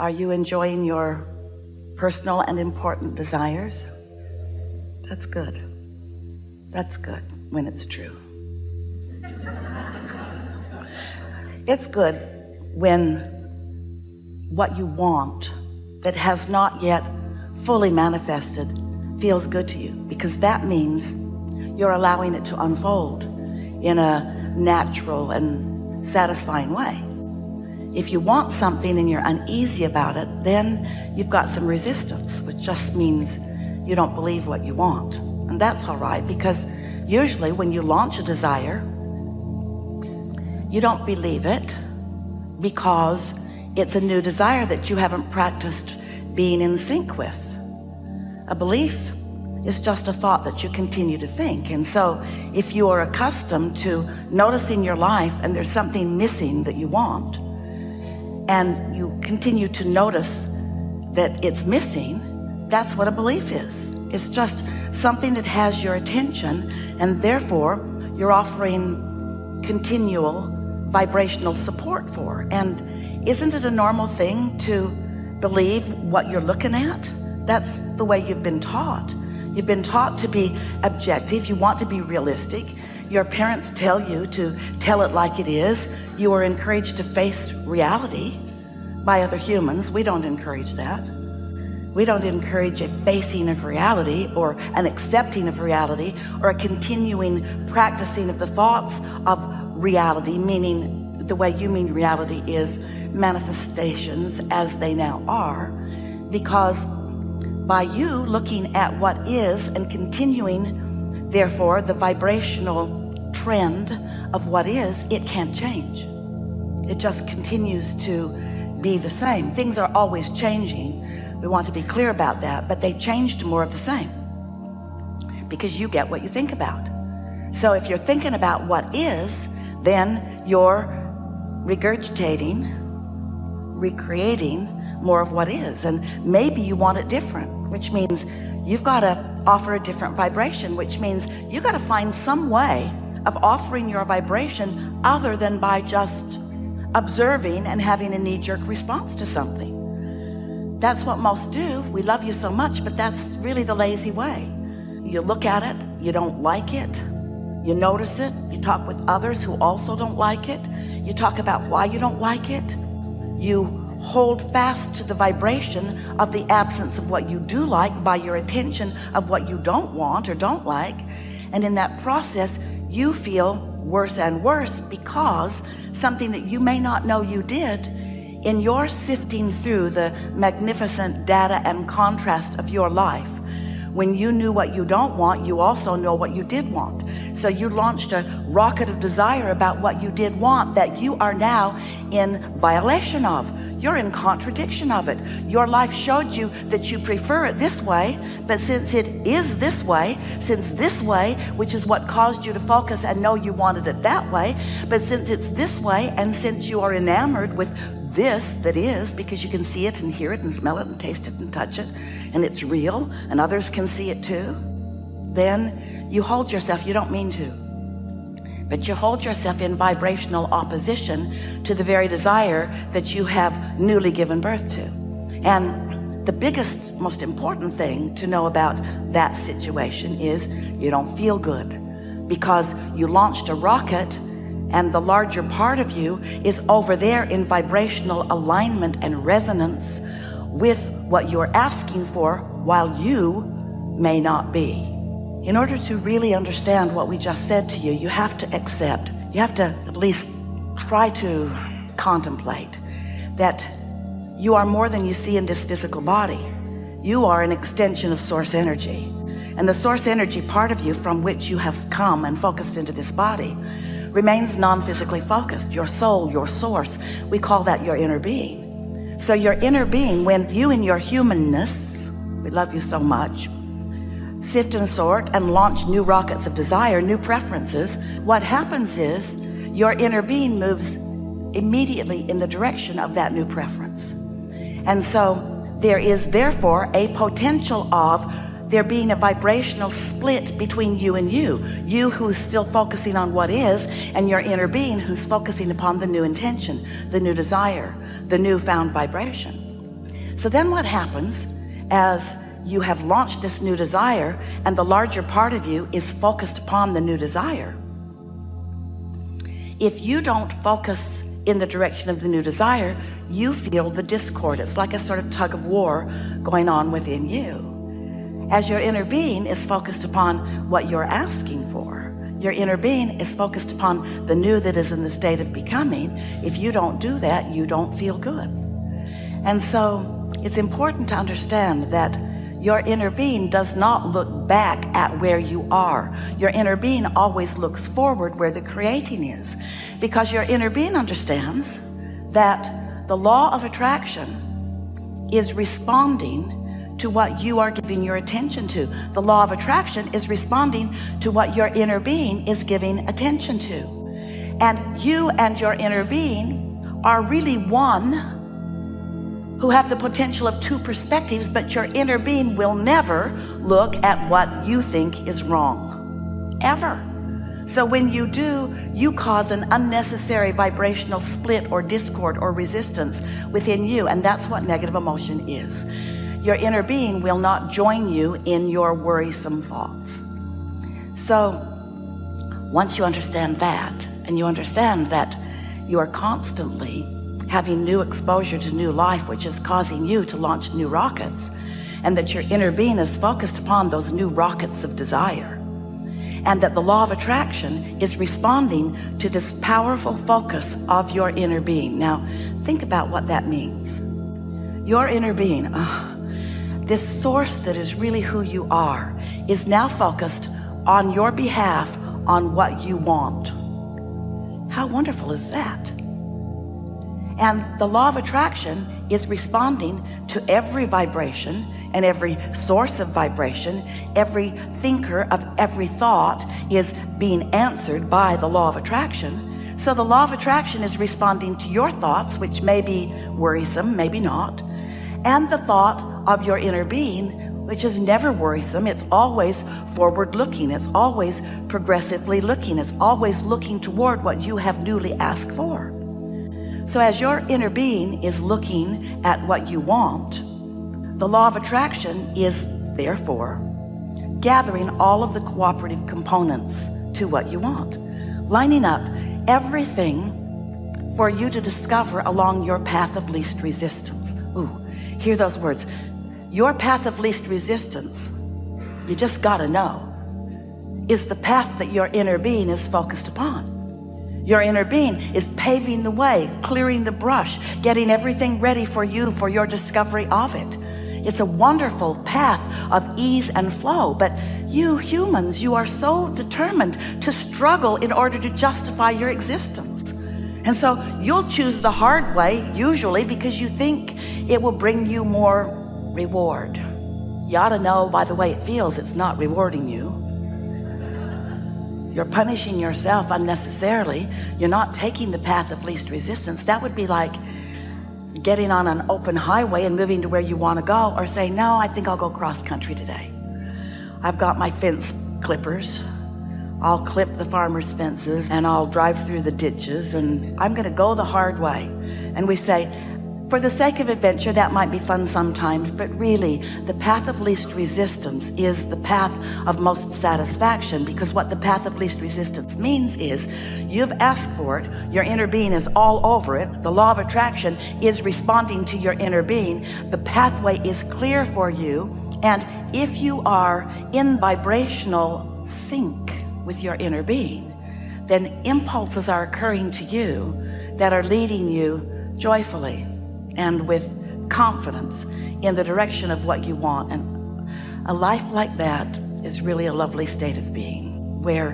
Are you enjoying your personal and important desires? That's good. That's good when it's true. It's good when what you want that has not yet fully manifested feels good to you, because that means you're allowing it to unfold in a natural and satisfying way. If you want something and you're uneasy about it, then you've got some resistance, which just means you don't believe what you want. And that's all right, because usually when you launch a desire, you don't believe it because it's a new desire that you haven't practiced being in sync with. A belief is just a thought that you continue to think. And so if you are accustomed to noticing your life and there's something missing that you want, and you continue to notice that it's missing, that's what a belief is. It's just something that has your attention, and therefore you're offering continual vibrational support for. And isn't it a normal thing to believe what you're looking at? That's the way you've been taught. You've been taught to be objective. You want to be realistic. Your parents tell you to tell it like it is. You are encouraged to face reality by other humans. We don't encourage that. We don't encourage a facing of reality or an accepting of reality or a continuing practicing of the thoughts of reality, meaning the way you mean reality is manifestations as they now are, because by you looking at what is and continuing, therefore, the vibrational trend of what is, it can't change. It just continues to be the same. Things are always changing. We want to be clear about that, but they change to more of the same because you get what you think about. So if you're thinking about what is, then you're regurgitating, recreating more of what is. And maybe you want it different, which means you've got to offer a different vibration, which means you've got to find some way of offering your vibration other than by just observing and having a knee-jerk response to something. That's what most do. We love you so much, but that's really the lazy way. You look at it, you don't like it, you notice it, you talk with others who also don't like it, you talk about why you don't like it, you hold fast to the vibration of the absence of what you do like by your attention of what you don't want or don't like, and in that process you feel worse and worse because something that you may not know you did, in your sifting through the magnificent data and contrast of your life, when you knew what you don't want, you also know what you did want. So you launched a rocket of desire about what you did want that you are now in violation of. You're in contradiction of it. Your life showed you that you prefer it this way, but since it is this way, since this way, which is what caused you to focus and know you wanted it that way, but since it's this way, and since you are enamored with this that is, because you can see it and hear it and smell it and taste it and touch it, and it's real, and others can see it too, then you hold yourself, you don't mean to, but you hold yourself in vibrational opposition to the very desire that you have newly given birth to. And the biggest, most important thing to know about that situation is you don't feel good because you launched a rocket and the larger part of you is over there in vibrational alignment and resonance with what you're asking for while you may not be. In order to really understand what we just said to you, you have to accept, you have to at least try to contemplate that you are more than you see in this physical body. You are an extension of source energy. And the source energy part of you from which you have come and focused into this body remains non-physically focused. Your soul, your source, we call that your inner being. So your inner being, when you in your humanness, we love you so much, sift and sort and launch new rockets of desire, new preferences, what happens is your inner being moves immediately in the direction of that new preference. And so there is therefore a potential of there being a vibrational split between you and you who's still focusing on what is, and your inner being who's focusing upon the new intention, the new desire, the newfound vibration. So then what happens as you have launched this new desire and the larger part of you is focused upon the new desire? If you don't focus in the direction of the new desire, you feel the discord. It's like a sort of tug of war going on within you. As your inner being is focused upon what you're asking for, your inner being is focused upon the new that is in the state of becoming. If you don't do that, you don't feel good. And so it's important to understand that your inner being does not look back at where you are. Your inner being always looks forward where the creating is, because your inner being understands that the law of attraction is responding to what you are giving your attention to. The law of attraction is responding to what your inner being is giving attention to. And you and your inner being are really one who have the potential of two perspectives, but your inner being will never look at what you think is wrong, ever. So when you do, you cause an unnecessary vibrational split or discord or resistance within you, and that's what negative emotion is. Your inner being will not join you in your worrisome thoughts. So once you understand that, and you understand that you are constantly having new exposure to new life, which is causing you to launch new rockets, and that your inner being is focused upon those new rockets of desire, and that the law of attraction is responding to this powerful focus of your inner being. Now, think about what that means. Your inner being, this source that is really who you are, is now focused on your behalf on what you want. How wonderful is that? And the law of attraction is responding to every vibration and every source of vibration. Every thinker of every thought is being answered by the law of attraction. So the law of attraction is responding to your thoughts, which may be worrisome, maybe not, and the thought of your inner being, which is never worrisome. It's always forward looking. It's always progressively looking. It's always looking toward what you have newly asked for. So as your inner being is looking at what you want, the law of attraction is therefore gathering all of the cooperative components to what you want, lining up everything for you to discover along your path of least resistance. Ooh, hear those words. Your path of least resistance, you just gotta know, is the path that your inner being is focused upon. Your inner being is paving the way, clearing the brush, getting everything ready for you for your discovery of it. It's a wonderful path of ease and flow, but you humans, you are so determined to struggle in order to justify your existence. And so you'll choose the hard way, usually because you think it will bring you more reward. You ought to know by the way it feels, it's not rewarding you. You're punishing yourself unnecessarily. You're not taking the path of least resistance. That would be like getting on an open highway and moving to where you want to go, or saying, no, I think I'll go cross country today. I've got my fence clippers. I'll clip the farmers' fences and I'll drive through the ditches and I'm going to go the hard way. And we say, for the sake of adventure, that might be fun sometimes, but really the path of least resistance is the path of most satisfaction, because what the path of least resistance means is you've asked for it, your inner being is all over it, the law of attraction is responding to your inner being, the pathway is clear for you, and if you are in vibrational sync with your inner being, then impulses are occurring to you that are leading you joyfully and with confidence in the direction of what you want. And a life like that is really a lovely state of being, where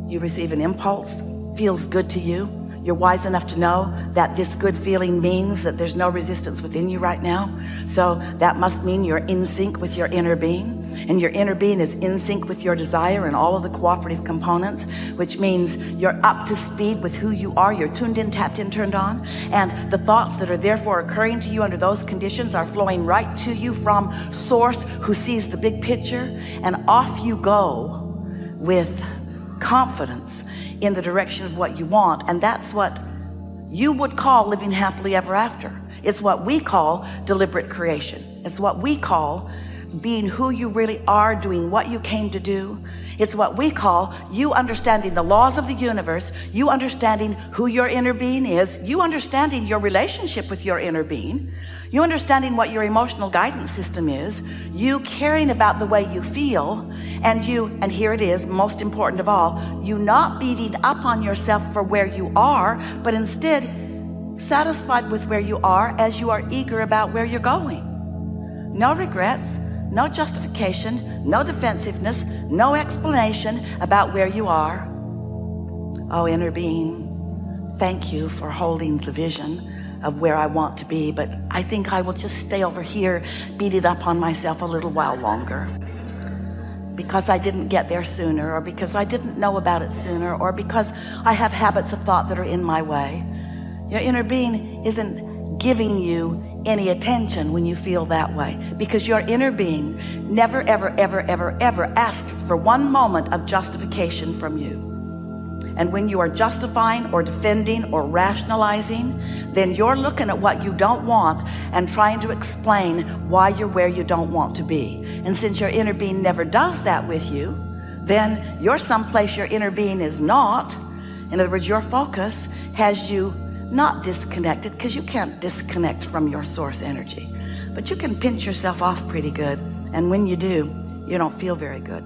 you receive an impulse, feels good to you, you're wise enough to know that this good feeling means that there's no resistance within you right now. So that must mean you're in sync with your inner being, and your inner being is in sync with your desire and all of the cooperative components, which means you're up to speed with who you are. You're tuned in, tapped in, turned on, and the thoughts that are therefore occurring to you under those conditions are flowing right to you from Source, who sees the big picture, and off you go with confidence in the direction of what you want. And that's what you would call living happily ever after. It's what we call deliberate creation. It's what we call being who you really are, doing what you came to do. It's what we call you understanding the laws of the universe, you understanding who your inner being is, you understanding your relationship with your inner being, you understanding what your emotional guidance system is, you caring about the way you feel, and here it is, most important of all, you not beating up on yourself for where you are, but instead satisfied with where you are as you are eager about where you're going. No regrets, no justification, no defensiveness, no explanation about where you are. Oh, inner being, thank you for holding the vision of where I want to be, but I think I will just stay over here, beat it up on myself a little while longer. Because I didn't get there sooner, or because I didn't know about it sooner, or because I have habits of thought that are in my way. Your inner being isn't giving you any attention when you feel that way, because your inner being never, ever, ever, ever, ever asks for one moment of justification from you. And when you are justifying or defending or rationalizing, then you're looking at what you don't want and trying to explain why you're where you don't want to be. And since your inner being never does that with you, then you're someplace your inner being is not. In other words, your focus has you not disconnected, because you can't disconnect from your source energy, but you can pinch yourself off pretty good, and when you do, you don't feel very good.